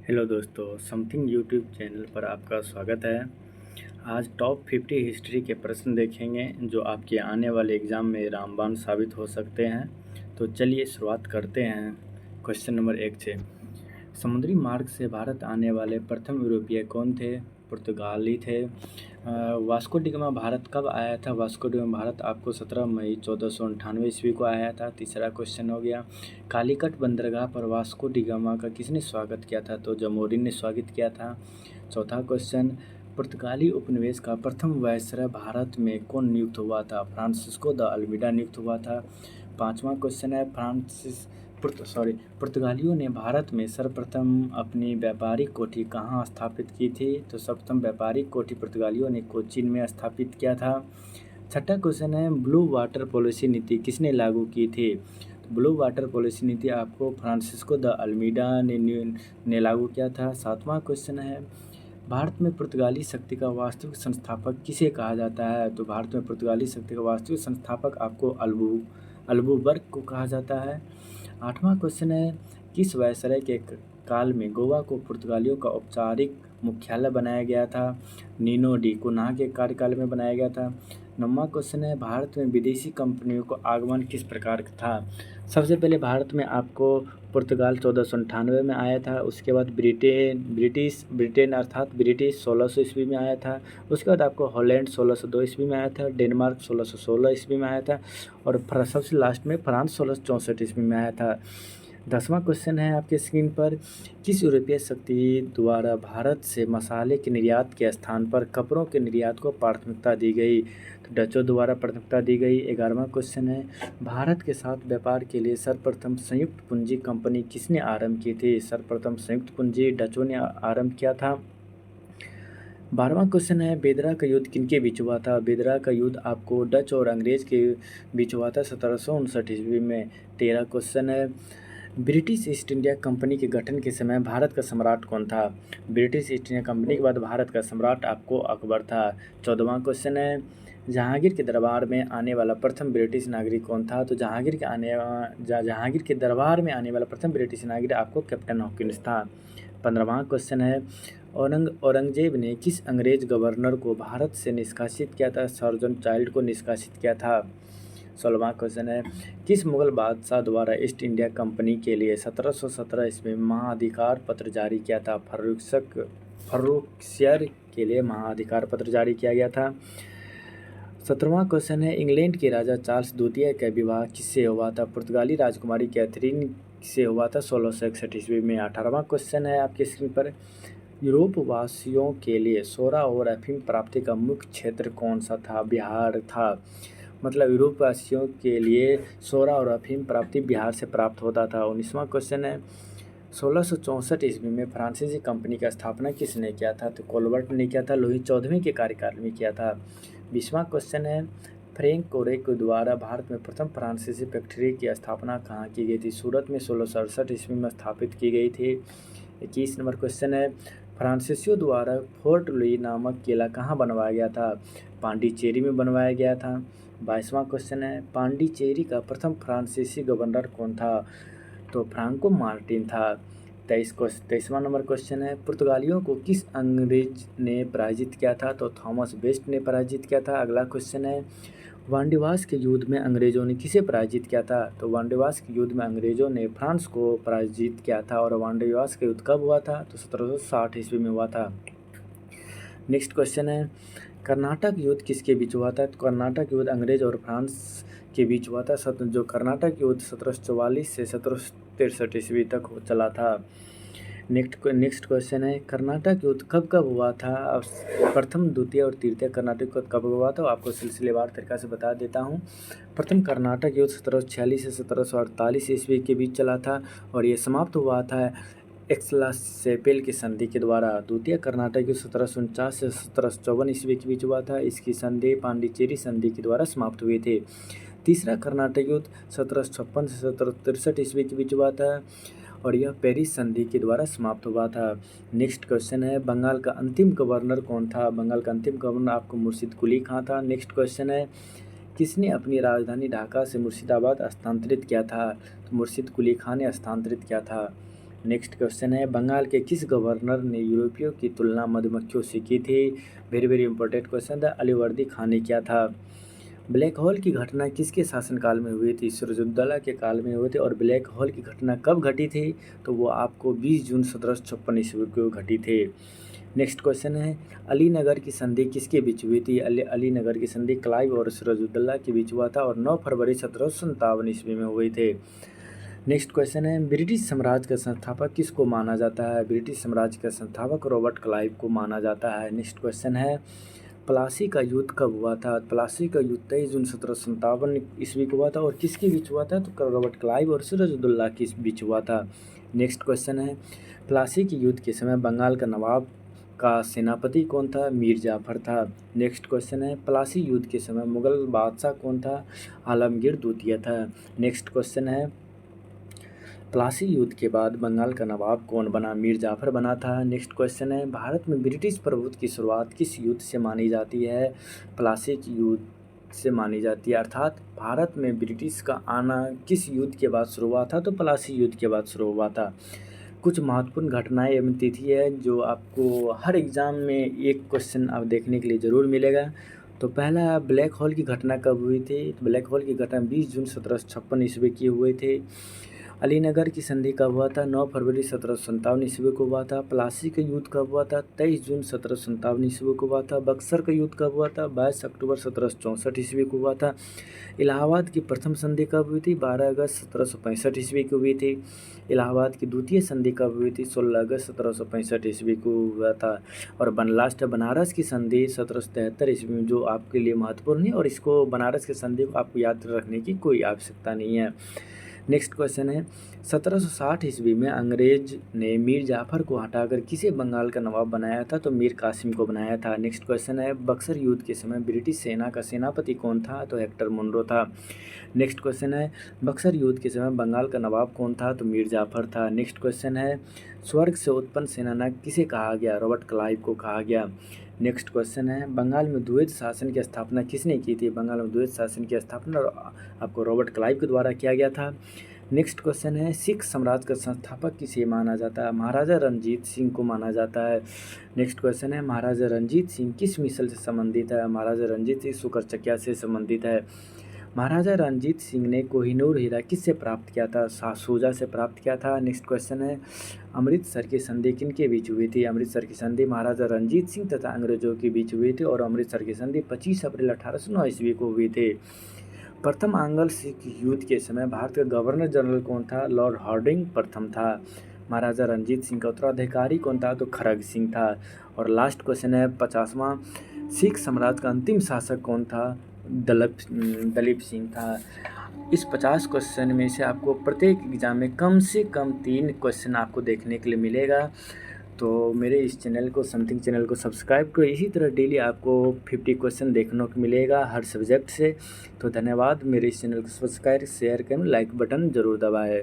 Hello दोस्तों, something YouTube channel पर आपका स्वागत है। आज टॉप 50 हिस्ट्री के प्रश्न देखेंगे जो आपके आने वाले एग्ज़ाम में रामबाण साबित हो सकते हैं। तो चलिए शुरुआत करते हैं क्वेश्चन नंबर 1 से। समुद्री मार्ग से भारत आने वाले प्रथम यूरोपीय कौन थे? पुर्तगाली थे। वास्को डी गामा भारत कब आया था? वास्को डी गामा भारत आपको 17 मई 1498 ईस्वी को आया था। तीसरा क्वेश्चन हो गया, कालीकट बंदरगाह पर वास्को डी गामा का किसने स्वागत किया था? तो जमोरिन ने स्वागत किया था। चौथा क्वेश्चन, पुर्तगाली उपनिवेश का प्रथम वायसराय भारत में कौन नियुक्त हुआ था? फ्रांसिस्को द अल्मीडा नियुक्त हुआ था। पांचवा क्वेश्चन है, पुर्तगालियों ने भारत में सर्वप्रथम अपनी व्यापारिक कोठी कहाँ स्थापित की थी? तो सर्वप्रथम व्यापारिक कोठी पुर्तगालियों ने कोचीन में स्थापित किया था। छठा क्वेश्चन है, ब्लू वाटर पॉलिसी नीति किसने लागू की थी? तो ब्लू वाटर पॉलिसी नीति आपको फ्रांसिस्को द अल्मीडा ने लागू किया था। सातवां क्वेश्चन है, भारत में पुर्तगाली शक्ति का वास्तविक संस्थापक किसे कहा जाता है? तो भारत में पुर्तगाली शक्ति का वास्तविक संस्थापक आपको अल्बुबर्ग को कहा जाता है। आठवां क्वेश्चन है, किस वायसराय के काल में गोवा को पुर्तगालियों का औपचारिक मुख्यालय बनाया गया था? नीनो डी कुन्हा के कार्यकाल में बनाया गया था। नौवां क्वेश्चन है, भारत में विदेशी कंपनियों का आगमन किस प्रकार था? सबसे पहले भारत में आपको पुर्तगाल 1498 में आया था। उसके बाद ब्रिटेन अर्थात ब्रिटिश 1600 ईस्वी में आया था। उसके बाद आपको हॉलैंड 1602 ईस्वी में आया था। डेनमार्क 1616 ईस्वी में आया था। और सबसे लास्ट में फ्रांस 1664 ईस्वी में आया था। 10वां क्वेश्चन है आपके स्क्रीन पर, किस यूरोपीय शक्ति द्वारा भारत से मसाले के निर्यात के स्थान पर कपड़ों के निर्यात को प्राथमिकता दी गई? तो डचों द्वारा प्राथमिकता दी गई। 11वां क्वेश्चन है, भारत के साथ व्यापार के लिए सर्वप्रथम संयुक्त पूंजी कंपनी किसने आरंभ की थी? सर्वप्रथम संयुक्त पूंजी डचों ने आरंभ किया था। 12वां क्वेश्चन है, बेदरा का युद्ध किनके बीच हुआ था? बेदरा का युद्ध आपको डच और अंग्रेज के बीच हुआ था 1759 ईस्वी में। 13 क्वेश्चन है, ब्रिटिश ईस्ट इंडिया कंपनी के गठन के समय भारत का सम्राट कौन था? ब्रिटिश ईस्ट इंडिया कंपनी के बाद भारत का सम्राट आपको अकबर था। 14वां क्वेश्चन है, जहांगीर के दरबार में आने वाला प्रथम ब्रिटिश नागरिक कौन था? तो जहांगीर के दरबार में आने वाला प्रथम ब्रिटिश नागरिक आपको कैप्टन हॉकिंस था। 15वां क्वेश्चन है, औरंगजेब ने किस अंग्रेज गवर्नर को भारत से निष्कासित किया था? सर जॉन चाइल्ड को निष्कासित किया था। 16वां क्वेश्चन है, किस मुगल बादशाह द्वारा ईस्ट इंडिया कंपनी के लिए 1717 ईस्वी में महाधिकार पत्र जारी किया था? फर्रुखसियर के लिए महाधिकार पत्र जारी किया गया था। 17वां क्वेश्चन है, इंग्लैंड के राजा चार्ल्स द्वितीय का विवाह किससे हुआ था? पुर्तगाली राजकुमारी कैथरीन से हुआ था 1661 ईस्वी में। 18वां क्वेश्चन है आपके स्क्रीन पर, यूरोप वासियों के लिए सोरा और अफीम प्राप्ति का मुख्य क्षेत्र कौन सा था? बिहार था। मतलब यूरोप वासियों के लिए सोरा और अफीम प्राप्ति बिहार से प्राप्त होता था। 19वां क्वेश्चन है, 1664 ईस्वी में फ्रांसीसी कंपनी की स्थापना किसने किया था? तो कोलबर्ट ने किया था। लुई 14वें के कार्यकाल में किया था। 20वां क्वेश्चन है, फ्रैंक कोरे के द्वारा भारत में प्रथम फ्रांसीसी फैक्ट्री की स्थापना कहाँ की गई थी? सूरत में 1668 ईस्वी में स्थापित की गई थी। 21 नंबर क्वेश्चन है, फ्रांसीसियों द्वारा फोर्ट लुई नामक किला कहाँ बनवाया गया था? पांडिचेरी में बनवाया गया था। 22वां क्वेश्चन है, पांडिचेरी का प्रथम फ्रांसीसी गवर्नर कौन था? तो फ्रांको मार्टिन था। 23वां नंबर क्वेश्चन है, पुर्तगालियों को किस अंग्रेज ने पराजित किया था? तो थॉमस बेस्ट ने पराजित किया था। अगला क्वेश्चन है, वांडीवास के युद्ध में अंग्रेजों ने किसे पराजित किया था? तो वांडीवास के युद्ध में अंग्रेजों ने फ्रांस को पराजित किया था। और वांडीवास का युद्ध कब हुआ था? तो 1760 ईस्वी में हुआ था। नेक्स्ट क्वेश्चन है, कर्नाटक युद्ध किसके बीच हुआ था? तो कर्नाटक युद्ध अंग्रेज और फ्रांस के बीच हुआ था। जो कर्नाटक युद्ध 1744 से 1763 ईस्वी तक चला था। नेक्स्ट क्वेश्चन है, कर्नाटक युद्ध कब कब हुआ था? अब प्रथम, द्वितीय और तृतीय कर्नाटक युद्ध कब हुआ था? आपको सिलसिलेवार तरीका से बता देता हूँ। प्रथम कर्नाटक युद्ध 1746 से 1748 ईस्वी के बीच चला था और ये समाप्त हुआ था एक्सलासेपेल की संधि के द्वारा। द्वितीय कर्नाटक युद्ध 1749 से 1754 ईस्वी के बीच हुआ था। इसकी संधि पांडिचेरी संधि के द्वारा समाप्त हुई थी। तीसरा कर्नाटक युद्ध 1756 से 1763 ईस्वी के बीच हुआ था और यह पेरिस संधि के द्वारा समाप्त हुआ था। नेक्स्ट क्वेश्चन है, बंगाल का अंतिम गवर्नर कौन था? बंगाल का अंतिम गवर्नर आपको मुर्शिद कुली खां था। नेक्स्ट क्वेश्चन है, किसने अपनी राजधानी ढाका से मुर्शिदाबाद स्थानांतरित किया था? तो मुर्शिद कुली खां ने स्थानांतरित किया था। नेक्स्ट क्वेश्चन है, बंगाल के किस गवर्नर ने यूरोपियों की तुलना मधुमक्खियों से की थी? वेरी वेरी इंपॉर्टेंट क्वेश्चन था। अलीवर्दी खान ने किया था। ब्लैक होल की घटना किसके शासनकाल में हुई थी? सिराजुद्दौला के काल में हुए थे। और ब्लैक होल की घटना कब घटी थी? तो वो आपको 20 जून 1756 ईस्वी को घटी थी। नेक्स्ट क्वेश्चन है, अलीनगर की संधि किसके बीच हुई थी? अलीनगर की संधि क्लाइव और सिराजुद्दौला के बीच हुआ था और 9 फरवरी 1757 ईस्वी में हुए थे। नेक्स्ट क्वेश्चन है, ब्रिटिश साम्राज्य का संस्थापक किसको माना जाता है? ब्रिटिश साम्राज्य का संस्थापक रॉबर्ट क्लाइव को माना जाता है। नेक्स्ट क्वेश्चन है, प्लासी का युद्ध कब हुआ था? प्लासी का युद्ध 23 जून 1757 ईस्वी को हुआ था। और किसके बीच हुआ था? तो रॉबर्ट क्लाइव और सिराजुद्दौला के बीच हुआ था। नेक्स्ट क्वेश्चन है, प्लासी के युद्ध के समय बंगाल का नवाब का सेनापति कौन था? मीर जाफर था। नेक्स्ट क्वेश्चन है, प्लासी युद्ध के समय मुगल बादशाह कौन था? आलमगीर द्वितीय था। नेक्स्ट क्वेश्चन है, प्लासी युद्ध के बाद बंगाल का नवाब कौन बना? मीर जाफर बना था। नेक्स्ट क्वेश्चन है, भारत में ब्रिटिश प्रभुत्व की शुरुआत किस युद्ध से मानी जाती है? प्लासी की युद्ध से मानी जाती है। अर्थात भारत में ब्रिटिश का आना किस युद्ध के बाद शुरू हुआ था? तो प्लासी युद्ध के बाद शुरू हुआ था। कुछ महत्वपूर्ण घटनाएं एवं तिथि है जो आपको हर एग्ज़ाम में एक क्वेश्चन आप देखने के लिए ज़रूर मिलेगा। तो पहला, ब्लैक होल की घटना कब हुई थी? तो ब्लैक होल की घटना 20 जून 1756 ईस्वी की हुए थे। अलीनगर की संधि कब हुआ था? 9 फरवरी 1757 ईस्वी को हुआ था। प्लासी का युद्ध कब हुआ था? 23 जून 1757 ईस्वी को हुआ था। बक्सर का युद्ध कब हुआ था? 22 अक्टूबर 1764 ईस्वी को हुआ था। इलाहाबाद की प्रथम संधि कब हुई थी? 12 अगस्त 1765 ईस्वी को हुई थी। इलाहाबाद की द्वितीय संधि कब हुई थी? 16 अगस्त 1765 ईस्वी को हुआ था। और लास्ट है बनारस की संधि 1773 ईस्वी में, जो आपके लिए महत्वपूर्ण है और इसको बनारस की संधि को आपको याद रखने की कोई आवश्यकता नहीं है। नेक्स्ट क्वेश्चन है, 1760 ईस्वी में अंग्रेज ने मीर जाफर को हटाकर किसे बंगाल का नवाब बनाया था? तो मीर कासिम को बनाया था। नेक्स्ट क्वेश्चन है, बक्सर युद्ध के समय ब्रिटिश सेना का सेनापति कौन था? तो हेक्टर मुनरो था। नेक्स्ट क्वेश्चन है, बक्सर युद्ध के समय बंगाल का नवाब कौन था? तो मीर जाफर था। नेक्स्ट क्वेश्चन है, स्वर्ग से उत्पन्न सेनानायक किसे कहा गया? रॉबर्ट क्लाइव को कहा गया। नेक्स्ट क्वेश्चन है, बंगाल में द्वैध शासन की स्थापना किसने की थी? बंगाल में द्वैध शासन की स्थापना आपको रॉबर्ट क्लाइव के द्वारा किया गया था। नेक्स्ट क्वेश्चन है, सिख साम्राज्य का संस्थापक किसे माना जाता है? महाराजा रणजीत सिंह को माना जाता है। नेक्स्ट क्वेश्चन है, महाराजा रणजीत सिंह किस मिसल से संबंधित है? महाराजा रणजीत सिंह शुक्रचकिया से संबंधित है। महाराजा रणजीत सिंह ने कोहिनूर हीरा किससे प्राप्त किया था? शाहशुजा से प्राप्त किया था। नेक्स्ट क्वेश्चन है, अमृतसर की संधि किनके बीच हुई थी? अमृतसर की संधि महाराजा रणजीत सिंह तथा अंग्रेजों के बीच हुई थी और अमृतसर की संधि 25 अप्रैल 1809 ईस्वी को हुई थी। प्रथम आंग्ल सिख युद्ध के समय भारत का गवर्नर जनरल कौन था? लॉर्ड हार्डिंग प्रथम था। महाराजा रणजीत सिंह का उत्तराधिकारी कौन था? तो खरग सिंह था। और लास्ट क्वेश्चन है 50वां, सिख साम्राज्य का अंतिम शासक कौन था? दलीप सिंह था। इस 50 क्वेश्चन में से आपको प्रत्येक एग्जाम में कम से कम 3 क्वेश्चन आपको देखने के लिए मिलेगा। तो मेरे इस चैनल को, समथिंग चैनल को सब्सक्राइब करो। इसी तरह डेली आपको 50 क्वेश्चन देखने को मिलेगा हर सब्जेक्ट से। तो धन्यवाद। मेरे इस चैनल को सब्सक्राइब, शेयर करें, लाइक बटन ज़रूर दबाएं।